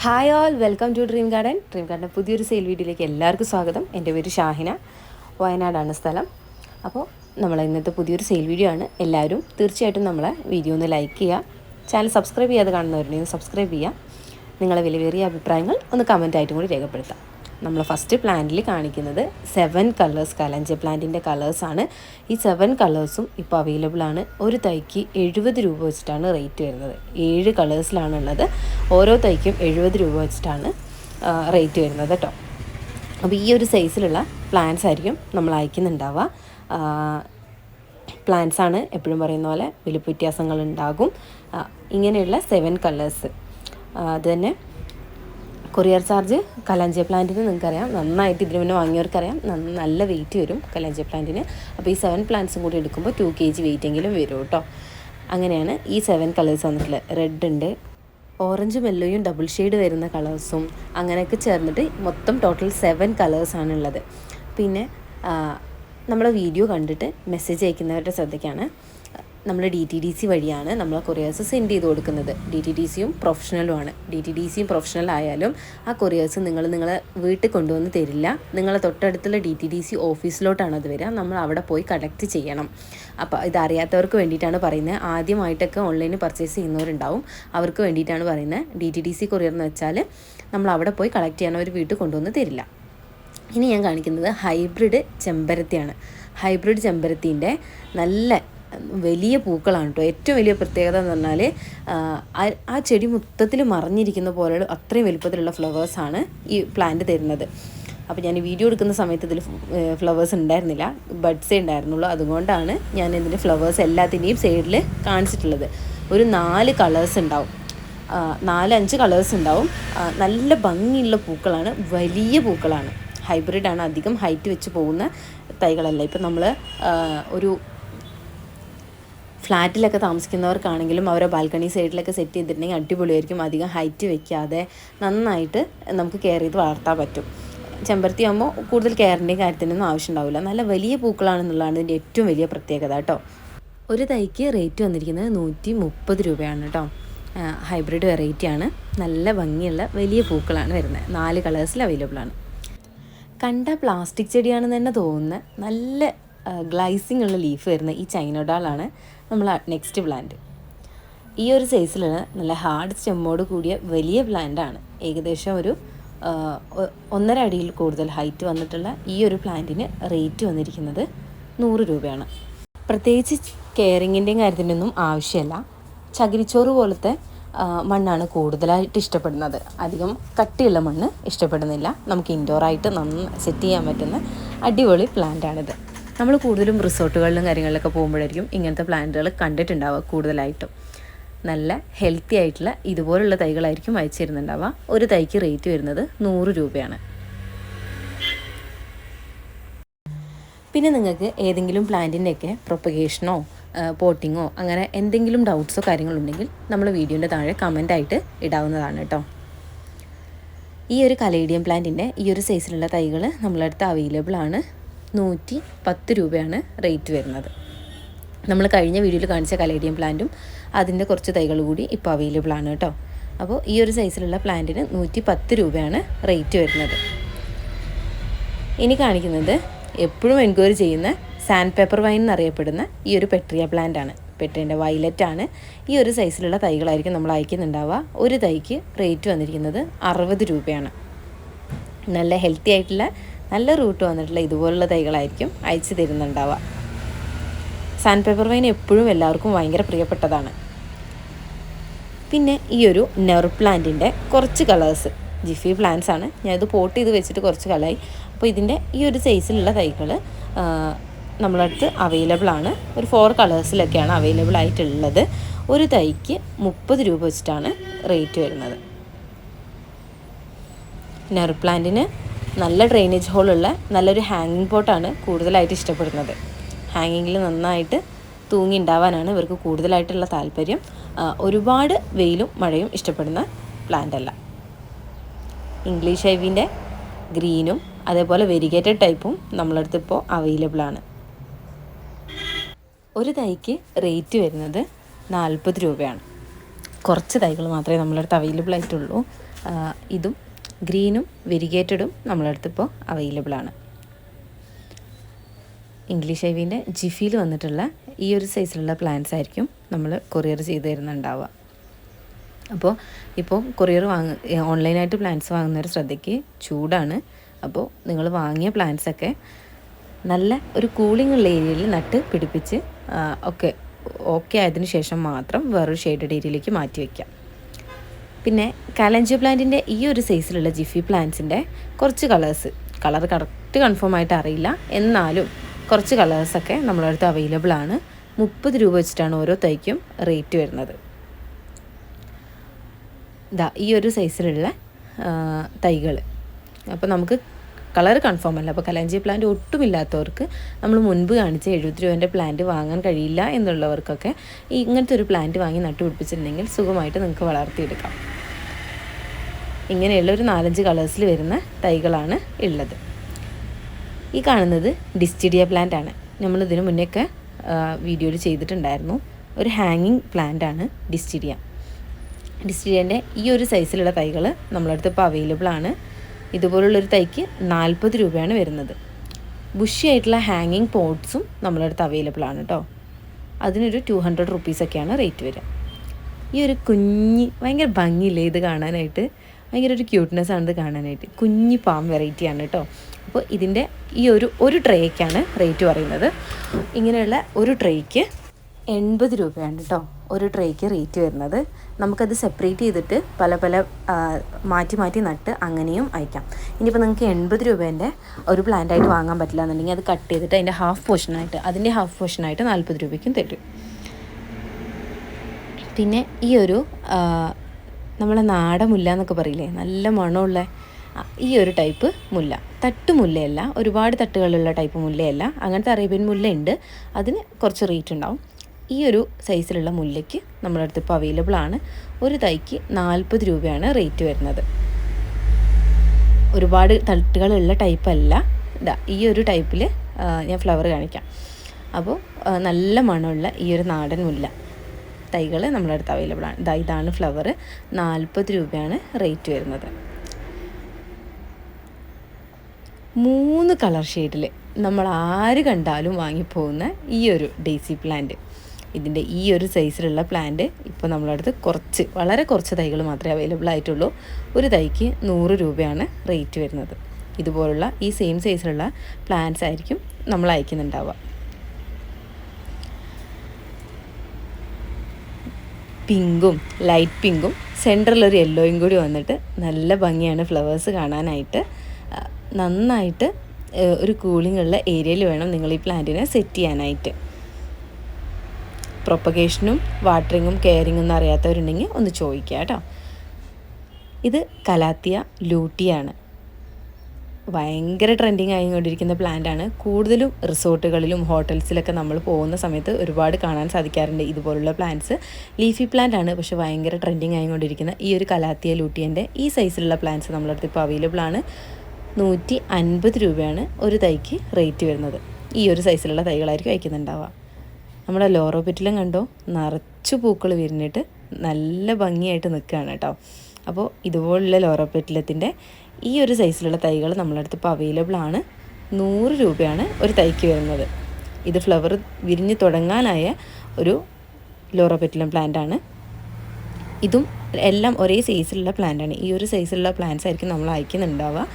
Hi all, welcome to dream ഗാർഡൻ്റെ പുതിയൊരു sale വീഡിയോയിലേക്ക് എല്ലാവർക്കും സ്വാഗതം. എൻ്റെ പേര് ഷാഹിന, വയനാടാണ് സ്ഥലം. അപ്പോൾ നമ്മൾ ഇന്നത്തെ പുതിയൊരു സെയിൽ വീഡിയോ ആണ്. എല്ലാവരും തീർച്ചയായിട്ടും നമ്മളെ വീഡിയോ ഒന്ന് ലൈക്ക് ചെയ്യുക, ചാനൽ സബ്സ്ക്രൈബ് ചെയ്യാതെ കാണുന്നവരുണ്ടെങ്കിൽ സബ്സ്ക്രൈബ് ചെയ്യുക, നിങ്ങളെ വിലയേറിയ അഭിപ്രായങ്ങൾ ഒന്ന് കമൻറ്റായിട്ടും കൂടി രേഖപ്പെടുത്താം. നമ്മൾ ഫസ്റ്റ് പ്ലാന്റിൽ കാണിക്കുന്നത് 7 കളേഴ്സ് കലഞ്ച പ്ലാന്റിൻ്റെ കളേഴ്സാണ്. ഈ 7 കളേഴ്സും ഇപ്പോൾ അവൈലബിൾ ആണ്. ഒരു തൈക്ക് 70 രൂപ വെച്ചിട്ടാണ് റേറ്റ് വരുന്നത്. 7 കളേഴ്സിലാണുള്ളത്. ഓരോ തൈക്കും 70 രൂപ വെച്ചിട്ടാണ് റേറ്റ് വരുന്നത് കേട്ടോ. അപ്പോൾ ഈ ഒരു സൈസിലുള്ള പ്ലാന്റ്സ് ആയിരിക്കും നമ്മൾ അയക്കുന്നുണ്ടാവുക. പ്ലാന്റ്സാണ് എപ്പോഴും പറയുന്ന പോലെ വലിപ്പ വ്യത്യാസങ്ങളുണ്ടാകും. ഇങ്ങനെയുള്ള 7 കളേഴ്സ്. അത് തന്നെ കൊറിയർ ചാർജ് കലാഞ്ചിയ പ്ലാന്റിന് നിങ്ങൾക്കറിയാം, നന്നായിട്ട് ഇതിന് മുന്നേ വാങ്ങിയവർക്കറിയാം, നല്ല വെയിറ്റ് വരും കലാഞ്ചിയ പ്ലാന്റിന്. അപ്പോൾ ഈ 7 പ്ലാന്റ്സും കൂടി എടുക്കുമ്പോൾ 2 kg വെയിറ്റെങ്കിലും വരും കേട്ടോ. അങ്ങനെയാണ് ഈ 7 കളേഴ്സ് വന്നിട്ടുള്ളത്. റെഡ് ഉണ്ട്, ഓറഞ്ച് മെല്ലോയും ഡബിൾ ഷെയ്ഡ് വരുന്ന കളേഴ്സും അങ്ങനെയൊക്കെ ചേർന്നിട്ട് മൊത്തം ടോട്ടൽ 7 കളേഴ്സാണുള്ളത്. പിന്നെ നമ്മളെ വീഡിയോ കണ്ടിട്ട് മെസ്സേജ് അയക്കുന്നവരുടെ ശ്രദ്ധയ്ക്കാണ്, നമ്മൾ DTDC വഴിയാണ് നമ്മൾ കൊറിയേഴ്സ് സെൻഡ് ചെയ്ത് കൊടുക്കുന്നത്. DTDCയും പ്രൊഫഷണലുമാണ്. DTDCയും പ്രൊഫഷണൽ ആയാലും ആ കൊറിയേഴ്സ് നിങ്ങളെ വീട്ടിൽ കൊണ്ടുവന്ന് തരില്ല. നിങ്ങളെ തൊട്ടടുത്തുള്ള DTDC ഓഫീസിലോട്ടാണ് അത് വരിക. നമ്മൾ അവിടെ പോയി കളക്ട് ചെയ്യണം. അപ്പോൾ ഇതറിയാത്തവർക്ക് വേണ്ടിയിട്ടാണ് പറയുന്നത്. ആദ്യമായിട്ടൊക്കെ ഓൺലൈനിൽ പർച്ചേസ് ചെയ്യുന്നവരുണ്ടാവും, അവർക്ക് വേണ്ടിയിട്ടാണ് പറയുന്നത്. DTDC കൊറിയർ എന്ന് വെച്ചാൽ നമ്മൾ അവിടെ പോയി കളക്ട് ചെയ്യാൻ അവർ വീട്ടിൽ കൊണ്ടുവന്ന് തരില്ല. ഇനി ഞാൻ കാണിക്കുന്നത് ഹൈബ്രിഡ് ചെമ്പരത്തിയാണ്. ഹൈബ്രിഡ് ചെമ്പരത്തിൻ്റെ നല്ല വലിയ പൂക്കളാണ് കേട്ടോ. ഏറ്റവും വലിയ പ്രത്യേകത എന്ന് പറഞ്ഞാൽ ആ ചെടി മൊത്തത്തിൽ മറിഞ്ഞിരിക്കുന്ന പോലെയുള്ള അത്രയും വലുപ്പത്തിലുള്ള ഫ്ലവേഴ്സാണ് ഈ പ്ലാന്റ് തരുന്നത്. അപ്പോൾ ഞാൻ വീഡിയോ എടുക്കുന്ന സമയത്ത് ഇതിൽ ഫ്ലവേഴ്സ് ഉണ്ടായിരുന്നില്ല, ബഡ്സേ ഉണ്ടായിരുന്നുള്ളൂ. അതുകൊണ്ടാണ് ഞാൻ ഇതിൻ്റെ ഫ്ലവേഴ്സ് എല്ലാത്തിൻ്റെയും സൈഡിൽ കാണിച്ചിട്ടുള്ളത്. ഒരു 4 കളേഴ്സ് ഉണ്ടാവും, 4-5 കളേഴ്സ് ഉണ്ടാവും. നല്ല ഭംഗിയുള്ള പൂക്കളാണ്, വലിയ പൂക്കളാണ്. ഹൈബ്രിഡാണ്, അധികം ഹൈറ്റ് വെച്ച് പോകുന്ന തൈകളല്ല. ഇപ്പം നമ്മൾ ഒരു ഫ്ലാറ്റിലൊക്കെ താമസിക്കുന്നവർക്കാണെങ്കിലും അവരെ ബാൽക്കണി സൈഡിലൊക്കെ സെറ്റ് ചെയ്തിട്ടുണ്ടെങ്കിൽ അടിപൊളിയായിരിക്കും. അധികം ഹൈറ്റ് വെക്കാതെ നന്നായിട്ട് നമുക്ക് കെയർ ചെയ്ത് വളർത്താൻ പറ്റും. ചെമ്പരത്തി ആകുമ്പോൾ കൂടുതൽ കെയറിൻ്റെയും കാര്യത്തിനൊന്നും ആവശ്യം ഉണ്ടാവില്ല. നല്ല വലിയ പൂക്കളാണെന്നുള്ളതാണ് ഇതിൻ്റെ ഏറ്റവും വലിയ പ്രത്യേകത കേട്ടോ. ഒരു തൈക്ക് റേറ്റ് വന്നിരിക്കുന്നത് 130 രൂപയാണ് കേട്ടോ. ഹൈബ്രിഡ് വെറൈറ്റിയാണ്, നല്ല ഭംഗിയുള്ള വലിയ പൂക്കളാണ് വരുന്നത്. 4 കളേഴ്സിൽ അവൈലബിൾ ആണ്. കണ്ട പ്ലാസ്റ്റിക് ചെടിയാണെന്ന് തന്നെ തോന്നുന്ന നല്ല ഗ്ലൈസിങ് ഉള്ള ലീഫ് വരുന്ന ഈ ചൈനോഡാളാണ് നമ്മൾ നെക്സ്റ്റ് പ്ലാന്റ്. ഈ ഒരു സൈസിലുള്ള നല്ല ഹാർഡ് സ്റ്റെമ്മോട് കൂടിയ വലിയ പ്ലാന്റാണ്. ഏകദേശം ഒരു 1.5 അടിയിൽ കൂടുതൽ ഹൈറ്റ് വന്നിട്ടുള്ള ഈ ഒരു പ്ലാന്റിന് റേറ്റ് വന്നിരിക്കുന്നത് 100 രൂപയാണ്. പ്രത്യേകിച്ച് കെയറിങ്ങിൻ്റെയും കാര്യത്തിനൊന്നും ആവശ്യമില്ല. ചകിരിച്ചോറ് പോലത്തെ മണ്ണാണ് കൂടുതലായിട്ട് ഇഷ്ടപ്പെടുന്നത്. അധികം കട്ടിയുള്ള മണ്ണ് ഇഷ്ടപ്പെടുന്നില്ല. നമുക്ക് ഇൻഡോറായിട്ട് സെറ്റ് ചെയ്യാൻ പറ്റുന്ന അടിപൊളി പ്ലാന്റാണിത്. നമ്മൾ കൂടുതലും റിസോർട്ടുകളിലും കാര്യങ്ങളിലൊക്കെ പോകുമ്പോഴായിരിക്കും ഇങ്ങനത്തെ പ്ലാന്റുകൾ കണ്ടിട്ടുണ്ടാവുക കൂടുതലായിട്ടും. നല്ല ഹെൽത്തി ആയിട്ടുള്ള ഇതുപോലുള്ള തൈകളായിരിക്കും അയച്ചു തരുന്നുണ്ടാവുക. ഒരു തൈക്ക് റേറ്റ് വരുന്നത് 100 രൂപയാണ്. പിന്നെ നിങ്ങൾക്ക് ഏതെങ്കിലും പ്ലാന്റിൻ്റെയൊക്കെ പ്രൊപ്പഗേഷനോ പോട്ടിങ്ങോ അങ്ങനെ എന്തെങ്കിലും ഡൗട്ട്സോ കാര്യങ്ങളുണ്ടെങ്കിൽ നമ്മൾ വീഡിയോൻ്റെ താഴെ കമൻ്റായിട്ട് ഇടാവുന്നതാണ് കേട്ടോ. ഈ ഒരു കലേഡിയം പ്ലാന്റിൻ്റെ ഈ ഒരു സൈസിലുള്ള തൈകൾ നമ്മളടുത്ത് അവൈലബിൾ ആണ്. 110 രൂപയാണ് റേറ്റ് വരുന്നത്. നമ്മൾ കഴിഞ്ഞ വീഡിയോയിൽ കാണിച്ച കലേഡിയം പ്ലാന്റും അതിൻ്റെ കുറച്ച് തൈകൾ കൂടി ഇപ്പോൾ അവൈലബിൾ ആണ് കേട്ടോ. അപ്പോൾ ഈ ഒരു സൈസിലുള്ള പ്ലാന്റിന് 110 രൂപയാണ് റേറ്റ് വരുന്നത്. ഇനി കാണിക്കുന്നത് എപ്പോഴും എൻക്വയറി ചെയ്യുന്ന സാൻഡ് പേപ്പർ വൈൻ എന്നറിയപ്പെടുന്ന ഈ ഒരു പെട്രിയ പ്ലാന്റ് ആണ്. പെട്രിയൻ്റെ വയലറ്റ് ആണ്. ഈ ഒരു സൈസിലുള്ള തൈകളായിരിക്കും നമ്മൾ അയക്കുന്നുണ്ടാവുക. ഒരു തൈക്ക് റേറ്റ് വന്നിരിക്കുന്നത് 60 രൂപയാണ്. നല്ല ഹെൽത്തി ആയിട്ടുള്ള നല്ല റൂട്ട് വന്നിട്ടുള്ള ഇതുപോലുള്ള തൈകളായിരിക്കും അയച്ചു തരുന്നുണ്ടാവുക. സാൻഡ് പേപ്പർ വൈൻ എപ്പോഴും എല്ലാവർക്കും ഭയങ്കര പ്രിയപ്പെട്ടതാണ്. പിന്നെ ഈ ഒരു നെർ പ്ലാന്റിൻ്റെ കുറച്ച് കളേഴ്സ് ജിഫി പ്ലാന്റ്സ് ആണ്. ഞാനിത് പോട്ട് ചെയ്ത് വെച്ചിട്ട് കുറച്ച് കളയായി. അപ്പോൾ ഇതിൻ്റെ ഈ ഒരു സൈസിലുള്ള തൈകൾ നമ്മളടുത്ത് അവൈലബിൾ ആണ്. ഒരു 4 കളേഴ്സിലൊക്കെയാണ് അവൈലബിൾ ആയിട്ടുള്ളത്. ഒരു തൈക്ക് 30 രൂപ വെച്ചിട്ടാണ് റേറ്റ് വരുന്നത്. നെർ പ്ലാന്റിന് നല്ല ഡ്രെയിനേജ് ഹോളുള്ള നല്ലൊരു ഹാങ്ങിങ് പോട്ടാണ് കൂടുതലായിട്ട് ഇഷ്ടപ്പെടുന്നത്. ഹാങ്ങിങ്ങിൽ നന്നായിട്ട് തൂങ്ങി ഉണ്ടാവാനാണ് ഇവർക്ക് കൂടുതലായിട്ടുള്ള താല്പര്യം. ഒരുപാട് വെയിലും മഴയും ഇഷ്ടപ്പെടുന്ന പ്ലാന്റ് അല്ല. ഇംഗ്ലീഷ് ഐവിൻ്റെ ഗ്രീനും അതേപോലെ വെരിഗേറ്റഡ് ടൈപ്പും നമ്മളടുത്ത് ഇപ്പോൾ അവൈലബിൾ ആണ്. ഒരു തൈക്ക് റേറ്റ് വരുന്നത് 40 രൂപയാണ്. കുറച്ച് തൈകൾ മാത്രമേ നമ്മളടുത്ത് അവൈലബിൾ ആയിട്ടുള്ളൂ. ഇതും ഗ്രീനും വെരിഗേറ്റഡും നമ്മളടുത്ത് ഇപ്പോൾ അവൈലബിൾ ആണ്. ഇംഗ്ലീഷ് ഐവിൻ്റെ ജിഫിയിൽ വന്നിട്ടുള്ള ഈ ഒരു സൈസിലുള്ള പ്ലാന്റ്സ് ആയിരിക്കും നമ്മൾ കൊറിയർ ചെയ്ത് തരുന്നുണ്ടാവുക. അപ്പോൾ ഇപ്പോൾ കൊറിയർ ഓൺലൈനായിട്ട് പ്ലാന്റ്സ് വാങ്ങുന്നവർ ശ്രദ്ധയ്ക്ക്, ചൂടാണ്. അപ്പോൾ നിങ്ങൾ വാങ്ങിയ പ്ലാന്റ്സൊക്കെ നല്ല ഒരു കൂളിംഗ് ഉള്ള ഏരിയയിൽ നട്ട് പിടിപ്പിച്ച് ഓക്കെ ആയതിനു ശേഷം മാത്രം വേറൊരു ഷെയ്ഡഡ് ഏരിയയിലേക്ക് മാറ്റി വയ്ക്കാം. പിന്നെ കലഞ്ചിയോ പ്ലാന്റിൻ്റെ ഈ ഒരു സൈസിലുള്ള ജിഫി പ്ലാന്റ്സിൻ്റെ കുറച്ച് കളർ കറക്റ്റ് കൺഫേം ആയിട്ട് അറിയില്ല, എന്നാലും കുറച്ച് കളേഴ്സൊക്കെ നമ്മുടെ അടുത്ത് അവൈലബിൾ ആണ്. 30 രൂപ വെച്ചിട്ടാണ് ഓരോ തൈക്കും റേറ്റ് വരുന്നത്. ഈ ഒരു സൈസിലുള്ള തൈകൾ. അപ്പോൾ നമുക്ക് കളർ കൺഫേം അല്ല. അപ്പോൾ കലഞ്ചിയോ പ്ലാന്റ് ഒട്ടുമില്ലാത്തവർക്ക്, നമ്മൾ മുൻപ് കാണിച്ച 70 രൂപേൻ്റെ പ്ലാന്റ് വാങ്ങാൻ കഴിയില്ല എന്നുള്ളവർക്കൊക്കെ ഇങ്ങനത്തെ ഒരു പ്ലാന്റ് വാങ്ങി നട്ടുപിടിപ്പിച്ചിട്ടുണ്ടെങ്കിൽ സുഖമായിട്ട് നിങ്ങൾക്ക് വളർത്തിയെടുക്കാം. ഇങ്ങനെയുള്ള ഒരു 4-5 കളേഴ്സിൽ വരുന്ന തൈകളാണ് ഉള്ളത്. ഈ കാണുന്നത് ഡിസ്റ്റിഡിയ പ്ലാന്റ് ആണ്. നമ്മളിതിന് മുന്നേയൊക്കെ വീഡിയോയിൽ ചെയ്തിട്ടുണ്ടായിരുന്നു. ഒരു ഹാങ്ങിങ് പ്ലാന്റ് ആണ് ഡിസ്റ്റിഡിയൻ്റെ ഈ ഒരു സൈസിലുള്ള തൈകൾ നമ്മളടുത്ത് ഇപ്പോൾ അവൈലബിൾ ആണ്. ഇതുപോലുള്ളൊരു തൈക്ക് 40 രൂപയാണ് വരുന്നത്. ബുഷി ആയിട്ടുള്ള ഹാങ്ങിങ് പോട്ട്സും നമ്മളടുത്ത് അവൈലബിൾ ആണ് കേട്ടോ. അതിനൊരു 200 റുപ്പീസൊക്കെയാണ് റേറ്റ് വരിക. ഈ ഒരു ഭയങ്കര ഭംഗിയില്ലേ ഇത് കാണാനായിട്ട്, ഭയങ്കര ഒരു ക്യൂട്ട്നെസ് ആണ് ഇത് കാണാനായിട്ട്. കുഞ്ഞി പാം വെറൈറ്റിയാണ് കേട്ടോ. അപ്പോൾ ഇതിൻ്റെ ഈ ഒരു ട്രേക്കാണ് റേറ്റ് പറയുന്നത്. ഇങ്ങനെയുള്ള ഒരു ട്രേക്ക് 80 രൂപയാണ് കേട്ടോ ഒരു ട്രേക്ക് റേറ്റ് വരുന്നത്. നമുക്കത് സെപ്പറേറ്റ് ചെയ്തിട്ട് പല മാറ്റി നട്ട് അങ്ങനെയും അയക്കാം. ഇനിയിപ്പോൾ നിങ്ങൾക്ക് 80 രൂപേൻ്റെ ഒരു പ്ലാന്റായിട്ട് വാങ്ങാൻ പറ്റില്ല എന്നുണ്ടെങ്കിൽ അത് കട്ട് ചെയ്തിട്ട് അതിൻ്റെ ഹാഫ് പോർഷനായിട്ട് 40 രൂപയ്ക്കും തരും. പിന്നെ ഈ ഒരു നമ്മളെ നാടൻ മുല്ല എന്നൊക്കെ പറയില്ലേ, നല്ല മണമുള്ള ഈ ഒരു ടൈപ്പ് മുല്ല, തട്ടുമുല്ലയല്ല, ഒരുപാട് തട്ടുകളുള്ള ടൈപ്പ് മുല്ലയല്ല, അങ്ങനത്തെ അറേബ്യൻ മുല്ല ഉണ്ട്. അതിന് കുറച്ച് റേറ്റ് ഉണ്ടാവും. ഈ ഒരു സൈസിലുള്ള മുല്ലയ്ക്ക് നമ്മുടെ അടുത്ത് ഇപ്പോൾ അവൈലബിൾ ആണ്. ഒരു തൈക്ക് 40 രൂപയാണ് റേറ്റ് വരുന്നത്. ഒരുപാട് തട്ടുകളുള്ള ടൈപ്പല്ല, ഈ ഒരു ടൈപ്പിൽ ഞാൻ ഫ്ലവർ കാണിക്കാം. അപ്പോൾ നല്ല മണമുള്ള ഈ ഒരു നാടൻ മുല്ല തൈകൾ നമ്മുടെ അടുത്ത് അവൈലബിൾ ആണ്. ഇതാണ് ഫ്ലവർ. 40 രൂപയാണ് റേറ്റ് വരുന്നത്. 3 കളർ ഷെയ്ഡിൽ നമ്മൾ ആര് കണ്ടാലും വാങ്ങിപ്പോകുന്ന ഈ ഒരു ഡെയ്സി പ്ലാന്റ്, ഇതിൻ്റെ ഈ ഒരു സൈസിലുള്ള പ്ലാന്റ് ഇപ്പോൾ നമ്മളടുത്ത് വളരെ കുറച്ച് തൈകൾ മാത്രമേ അവൈലബിൾ ആയിട്ടുള്ളൂ. ഒരു തൈക്ക് 100 രൂപയാണ് റേറ്റ് വരുന്നത്. ഇതുപോലുള്ള ഈ സെയിം സൈസിലുള്ള പ്ലാന്റ്സ് ആയിരിക്കും നമ്മൾ അയക്കുന്നുണ്ടാവുക. പിങ്കും ലൈറ്റ് പിങ്കും സെൻറ്ററിലൊരു യെല്ലോയും കൂടി വന്നിട്ട് നല്ല ഭംഗിയാണ് ഫ്ലവേഴ്സ് കാണാനായിട്ട്. നന്നായിട്ട് ഒരു കൂളിംഗ് ഉള്ള ഏരിയയിൽ വേണം നിങ്ങൾ ഈ പ്ലാന്റിനെ സെറ്റ് ചെയ്യാനായിട്ട്. പ്രൊപ്പഗേഷനും വാട്ടറിങ്ങും കെയറിങ്ങും ഒന്നും അറിയാത്തവരുണ്ടെങ്കിൽ ഒന്ന് ചോദിക്കുക കേട്ടോ. ഇത് കലാത്തിയ ലൂട്ടിയാണ്. ഭയങ്കര ട്രെൻഡിങ് ആയിക്കൊണ്ടിരിക്കുന്ന പ്ലാന്റാണ്. കൂടുതലും റിസോർട്ടുകളിലും ഹോട്ടൽസിലൊക്കെ നമ്മൾ പോകുന്ന സമയത്ത് ഒരുപാട് കാണാൻ സാധിക്കാറുണ്ട് ഇതുപോലുള്ള പ്ലാന്റ്സ്. ലീഫി പ്ലാന്റ് ആണ്, പക്ഷേ ഭയങ്കര ട്രെൻഡിങ് ആയിക്കൊണ്ടിരിക്കുന്ന ഈ ഒരു കലാത്തിയ ലൂട്ടിയൻ്റെ ഈ സൈസിലുള്ള പ്ലാന്റ്സ് നമ്മളടുത്ത് ഇപ്പോൾ അവൈലബിൾ ആണ്. 150 രൂപയാണ് ഒരു തൈക്ക് റേറ്റ് വരുന്നത്. ഈ ഒരു സൈസിലുള്ള തൈകളായിരിക്കും അയക്കുന്നുണ്ടാവുക. നമ്മുടെ ലോറോപെറ്റിലും കണ്ടോ, നിറച്ചു പൂക്കൾ വിരിഞ്ഞിട്ട് നല്ല ഭംഗിയായിട്ട് നിൽക്കുകയാണ് കേട്ടോ. അപ്പോൾ ഇതുപോലുള്ള ലോറോപെറ്റിലത്തിൻ്റെ ഈ ഒരു സൈസിലുള്ള തൈകൾ നമ്മളടുത്ത് ഇപ്പോൾ അവൈലബിൾ ആണ്. 100 രൂപയാണ് ഒരു തൈക്ക് വരുന്നത്. ഇത് ഫ്ലവർ വിരിഞ്ഞ് തുടങ്ങാനായ ഒരു ലോറോപെറ്റിലം പ്ലാന്റാണ്. ഇതും എല്ലാം ഒരേ സൈസിലുള്ള പ്ലാന്റാണ്. ഈ ഒരു സൈസിലുള്ള പ്ലാന്റ്സ് ആയിരിക്കും നമ്മൾ അയക്കുന്നുണ്ടാവുക.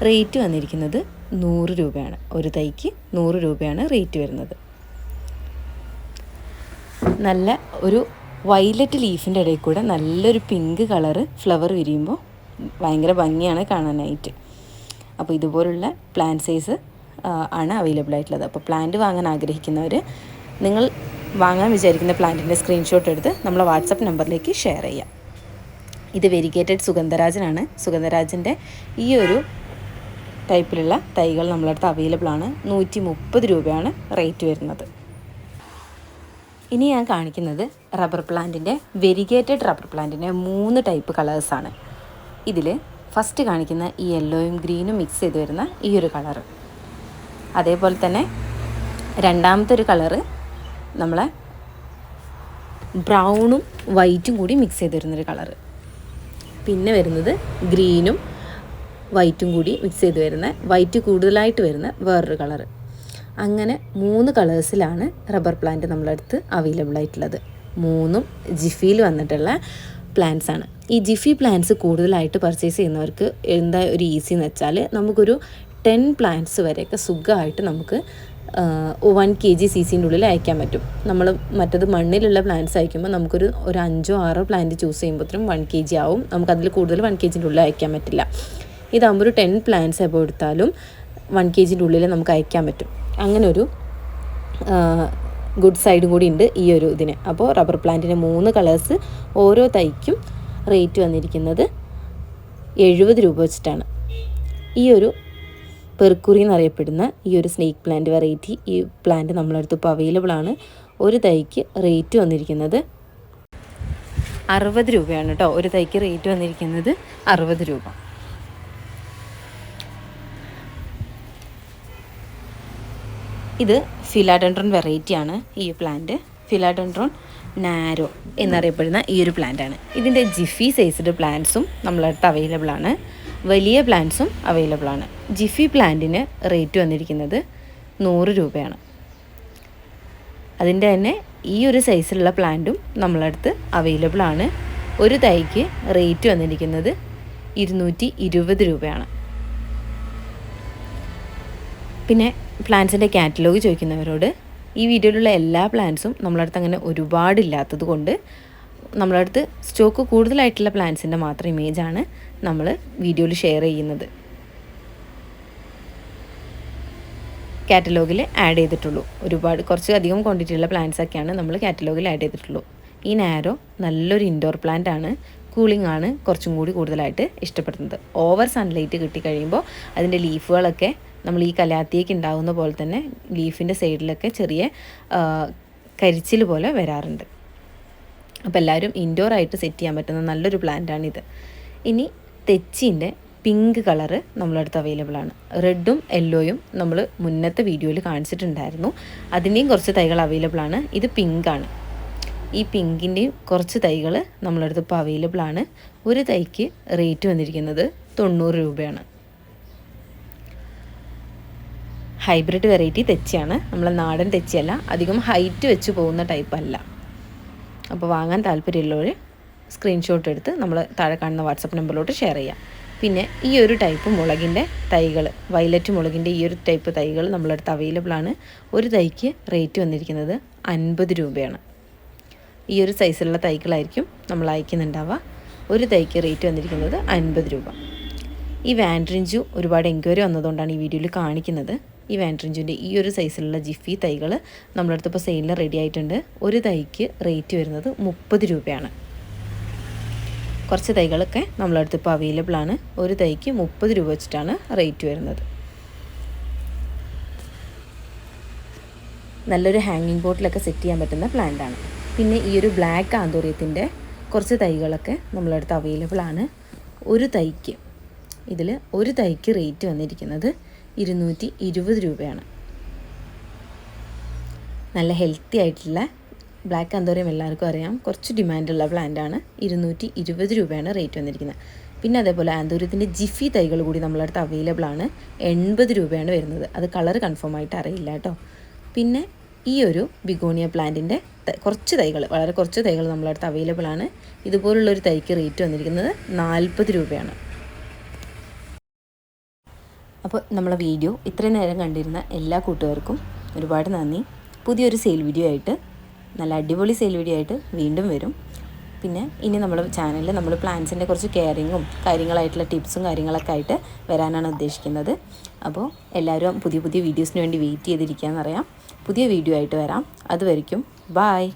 റേറ്റ് വന്നിരിക്കുന്നത് 100 രൂപയാണ്. ഒരു തൈക്ക് 100 രൂപയാണ് റേറ്റ് വരുന്നത്. നല്ല ഒരു വയലറ്റ് ലീഫിൻ്റെ ഇടയിൽ കൂടെ നല്ലൊരു പിങ്ക് കളറ് ഫ്ലവർ വിരിയുമ്പോൾ ഭയങ്കര ഭംഗിയാണ് കാണാനായിട്ട്. അപ്പോൾ ഇതുപോലുള്ള പ്ലാന്റ് സൈസ് ആണ് അവൈലബിൾ ആയിട്ടുള്ളത്. അപ്പോൾ പ്ലാന്റ് വാങ്ങാൻ ആഗ്രഹിക്കുന്നവർ നിങ്ങൾ വാങ്ങാൻ വിചാരിക്കുന്ന പ്ലാന്റിൻ്റെ സ്ക്രീൻഷോട്ട് എടുത്ത് നമ്മളെ വാട്സപ്പ് നമ്പറിലേക്ക് ഷെയർ ചെയ്യാം. ഇത് വെരിഗേറ്റഡ് സുഗന്ധരാജനാണ്. സുഗന്ധരാജൻ്റെ ഈ ഒരു ടൈപ്പിലുള്ള തൈകൾ നമ്മളടുത്ത് അവൈലബിൾ ആണ്. 130 രൂപയാണ് റേറ്റ് വരുന്നത്. ഇനി ഞാൻ കാണിക്കുന്നത് റബ്ബർ പ്ലാന്റിൻ്റെ വെരിഗേറ്റഡ് റബ്ബർ പ്ലാന്റിൻ്റെ 3 ടൈപ്പ് കളേഴ്സാണ്. ഇതിൽ ഫസ്റ്റ് കാണിക്കുന്ന ഈ യെല്ലോയും ഗ്രീനും മിക്സ് ചെയ്ത് വരുന്ന ഈ ഒരു കളറ്, അതേപോലെ തന്നെ രണ്ടാമത്തെ ഒരു കളറ് നമ്മളെ ബ്രൗണും വൈറ്റും കൂടി മിക്സ് ചെയ്ത് വരുന്നൊരു കളറ്. പിന്നെ വരുന്നത് ഗ്രീനും വൈറ്റും കൂടി മിക്സ് ചെയ്ത് വരുന്ന, വൈറ്റ് കൂടുതലായിട്ട് വരുന്ന വേറൊരു കളറ്. അങ്ങനെ 3 കളേഴ്സിലാണ് റബ്ബർ പ്ലാന്റ് നമ്മളടുത്ത് അവൈലബിൾ ആയിട്ടുള്ളത്. 3ഉം ജിഫിയിൽ വന്നിട്ടുള്ള പ്ലാന്റ്സ് ആണ്. ഈ ജിഫി പ്ലാന്റ്സ് കൂടുതലായിട്ട് പർച്ചേസ് ചെയ്യുന്നവർക്ക് എന്താ ഒരു ഈസി എന്ന് വെച്ചാൽ നമുക്കൊരു 10 പ്ലാന്റ്സ് വരെയൊക്കെ സുഖമായിട്ട് നമുക്ക് 1 kg CCൻ്റെ ഉള്ളിൽ അയക്കാൻ പറ്റും. നമ്മൾ മറ്റത് മണ്ണിലുള്ള പ്ലാന്റ്സ് അയക്കുമ്പോൾ നമുക്കൊരു 5-6 പ്ലാന്റ് ചൂസ് ചെയ്യുമ്പോഴത്തേനും 1 kg ആവും. നമുക്കതിൽ കൂടുതൽ 1 kgൻ്റെ ഉള്ളിൽ അയക്കാൻ പറ്റില്ല. ഇതാകുമ്പോൾ ഒരു 10 പ്ലാന്റ്സ് എപ്പോൾ എടുത്താലും 1 kgൻ്റെ ഉള്ളിൽ നമുക്ക് അയക്കാൻ പറ്റും. അങ്ങനെ ഒരു ഗുഡ് സൈഡും കൂടി ഉണ്ട് ഈ ഒരു ഇതിന്. അപ്പോൾ റബ്ബർ പ്ലാന്റിൻ്റെ 3 കളേഴ്സ് ഓരോ തൈക്കും റേറ്റ് വന്നിരിക്കുന്നത് 70 രൂപ വെച്ചിട്ടാണ്. ഈ ഒരു പെർക്കുറി എന്നറിയപ്പെടുന്ന ഈ ഒരു സ്നേക്ക് പ്ലാന്റ് വെറൈറ്റി, ഈ പ്ലാന്റ് നമ്മളടുത്ത് ഇപ്പോൾ അവൈലബിൾ ആണ്. ഒരു തൈക്ക് റേറ്റ് വന്നിരിക്കുന്നത് 60 രൂപയാണ് കേട്ടോ. ഒരു തൈക്ക് റേറ്റ് വന്നിരിക്കുന്നത് 60 രൂപ. ഇത് ഫിലാഡെൻഡ്രോൺ വെറൈറ്റിയാണ്. ഈ പ്ലാന്റ് ഫിലാഡെൻഡ്രോൺ നാരോ എന്നറിയപ്പെടുന്ന ഈ ഒരു പ്ലാന്റാണ്. ഇതിൻ്റെ ജിഫി സൈസ്ഡ് പ്ലാന്റ്സും നമ്മളടുത്ത് അവൈലബിൾ ആണ്, വലിയ പ്ലാന്റ്സും അവൈലബിൾ ആണ്. ജിഫി പ്ലാന്റിന് റേറ്റ് വന്നിരിക്കുന്നത് 100 രൂപയാണ്. അതിൻ്റെ തന്നെ ഈ ഒരു സൈസിലുള്ള പ്ലാന്റും നമ്മളടുത്ത് അവൈലബിൾ ആണ്. ഒരു തൈക്ക് റേറ്റ് വന്നിരിക്കുന്നത് 220 രൂപയാണ്. പിന്നെ പ്ലാന്റ്സിൻ്റെ കാറ്റലോഗ് ചോദിക്കുന്നവരോട് ഈ വീഡിയോയിലുള്ള എല്ലാ പ്ലാന്റ്സും നമ്മളടുത്ത് അങ്ങനെ ഒരുപാടില്ലാത്തത് കൊണ്ട് നമ്മളടുത്ത് സ്റ്റോക്ക് കൂടുതലായിട്ടുള്ള പ്ലാന്റ്സിൻ്റെ മാത്രം ഇമേജാണ് നമ്മൾ വീഡിയോയിൽ ഷെയർ ചെയ്യുന്നത്. കാറ്റലോഗിൽ ആഡ് ചെയ്തിട്ടുള്ളൂ. കുറച്ച് അധികം ക്വാണ്ടിറ്റിയുള്ള പ്ലാന്റ്സൊക്കെയാണ് നമ്മൾ കാറ്റലോഗിൽ ആഡ് ചെയ്തിട്ടുള്ളൂ. ഈ നാരോ നല്ലൊരു ഇൻഡോർ പ്ലാന്റ് ആണ്. കൂളിംഗ് ആണ് കുറച്ചും കൂടി കൂടുതലായിട്ട് ഇഷ്ടപ്പെടുന്നത്. ഓവർ സൺലൈറ്റ് കിട്ടിക്കഴിയുമ്പോൾ അതിൻ്റെ ലീഫുകളൊക്കെ നമ്മൾ ഈ കലാത്തിയേക്ക് ഉണ്ടാകുന്ന പോലെ തന്നെ ലീഫിൻ്റെ സൈഡിലൊക്കെ ചെറിയ കരിച്ചിൽ പോലെ വരാറുണ്ട്. അപ്പോൾ എല്ലാവരും ഇൻഡോർ ആയിട്ട് സെറ്റ് ചെയ്യാൻ പറ്റുന്ന നല്ലൊരു പ്ലാന്റാണിത്. ഇനി തെച്ചിൻ്റെ പിങ്ക് കളറ് നമ്മളടുത്ത് അവൈലബിൾ ആണ്. റെഡും യെല്ലോയും നമ്മൾ മുന്നത്തെ വീഡിയോയിൽ കാണിച്ചിട്ടുണ്ടായിരുന്നു. അതിൻ്റെയും കുറച്ച് തൈകൾ അവൈലബിൾ ആണ്. ഇത് പിങ്കാണ്. ഈ പിങ്കിൻ്റെയും കുറച്ച് തൈകൾ നമ്മളടുത്ത് ഇപ്പോൾ അവൈലബിൾ ആണ്. ഒരു തൈക്ക് റേറ്റ് വന്നിരിക്കുന്നത് 90 രൂപയാണ്. ഹൈബ്രിഡ് വെറൈറ്റി തെച്ചിയാണ്. നമ്മളെ നാടൻ തെച്ചിയല്ല, അധികം ഹൈറ്റ് വെച്ച് പോകുന്ന ടൈപ്പ് അല്ല. അപ്പോൾ വാങ്ങാൻ താല്പര്യമുള്ളവർ സ്ക്രീൻഷോട്ട് എടുത്ത് നമ്മൾ താഴെ കാണുന്ന വാട്സപ്പ് നമ്പറിലോട്ട് ഷെയർ ചെയ്യാം. പിന്നെ ഈ ഒരു ടൈപ്പ് മുളകിൻ്റെ തൈകൾ, വയലറ്റ് മുളകിൻ്റെ ഈ ഒരു ടൈപ്പ് തൈകൾ നമ്മളടുത്ത് അവൈലബിൾ ആണ്. ഒരു തൈക്ക് റേറ്റ് വന്നിരിക്കുന്നത് 50 രൂപയാണ്. ഈ ഒരു സൈസിലുള്ള തൈകളായിരിക്കും നമ്മൾ അയക്കുന്നുണ്ടാവുക. ഒരു തൈക്ക് റേറ്റ് വന്നിരിക്കുന്നത് 50 രൂപ. ഈ വാൻഡ്രിഞ്ചു ഒരുപാട് എൻക്വയറി വന്നതുകൊണ്ടാണ് ഈ വീഡിയോയിൽ കാണിക്കുന്നത്. ഈ വാൻഡ്രിഞ്ചുവിൻ്റെ ഈ ഒരു സൈസിലുള്ള ജിഫി തൈകൾ നമ്മളടുത്ത് ഇപ്പോൾ സെയിലിൽ റെഡി ആയിട്ടുണ്ട്. ഒരു തൈക്ക് റേറ്റ് വരുന്നത് 30 രൂപയാണ്. കുറച്ച് തൈകളൊക്കെ നമ്മളടുത്ത് ഇപ്പോൾ അവൈലബിൾ ആണ്. ഒരു തൈക്ക് 30 രൂപ വെച്ചിട്ടാണ് റേറ്റ് വരുന്നത്. നല്ലൊരു ഹാങ്ങിങ് ബോട്ടിലൊക്കെ സെറ്റ് ചെയ്യാൻ പറ്റുന്ന പ്ലാന്റാണ്. പിന്നെ ഈ ഒരു ബ്ലാക്ക് ആന്തോറിയത്തിൻ്റെ കുറച്ച് തൈകളൊക്കെ നമ്മളടുത്ത് അവൈലബിൾ ആണ്. ഇതിൽ ഒരു തൈക്ക് റേറ്റ് വന്നിരിക്കുന്നത് 220 രൂപയാണ്. നല്ല ഹെൽത്തി ആയിട്ടുള്ള ബ്ലാക്ക് ആന്തോറിയം എല്ലാവർക്കും അറിയാം, കുറച്ച് ഡിമാൻഡുള്ള പ്ലാന്റാണ്. 220 രൂപയാണ് റേറ്റ് വന്നിരിക്കുന്നത്. പിന്നെ അതേപോലെ ആന്തോറിയത്തിൻ്റെ ജിഫി തൈകൾ കൂടി നമ്മളടുത്ത് അവൈലബിൾ ആണ്. 80 രൂപയാണ് വരുന്നത്. അത് കളർ കൺഫേം ആയിട്ട് അറിയില്ല കേട്ടോ. പിന്നെ ഈ ഒരു ബിഗോണിയ പ്ലാന്റിൻ്റെ കുറച്ച് തൈകൾ, വളരെ കുറച്ച് തൈകൾ നമ്മളടുത്ത് അവൈലബിൾ ആണ്. ഇതുപോലുള്ളൊരു തൈക്ക് റേറ്റ് വന്നിരിക്കുന്നത് 40 രൂപയാണ്. അപ്പോൾ നമ്മളെ വീഡിയോ ഇത്രയും നേരം കണ്ടിരുന്ന എല്ലാ കൂട്ടുകാർക്കും ഒരുപാട് നന്ദി. പുതിയൊരു സെയിൽ വീഡിയോ ആയിട്ട്, നല്ല അടിപൊളി സെയിൽ വീഡിയോ ആയിട്ട് വീണ്ടും വരും. പിന്നെ ഇനി നമ്മുടെ ചാനലിൽ നമ്മൾ പ്ലാന്റ്സിൻ്റെ കുറച്ച് കെയറിങ്ങും കാര്യങ്ങളായിട്ടുള്ള ടിപ്സും കാര്യങ്ങളൊക്കെ ആയിട്ട് വരാനാണ് ഉദ്ദേശിക്കുന്നത്. അപ്പോൾ എല്ലാവരും പുതിയ വീഡിയോസിന് വേണ്ടി വെയിറ്റ് ചെയ്തിരിക്കുകയെന്നറിയാം. പുതിയ വീഡിയോ ആയിട്ട് വരാം. അതുവരെയ്ക്കും ബായ്.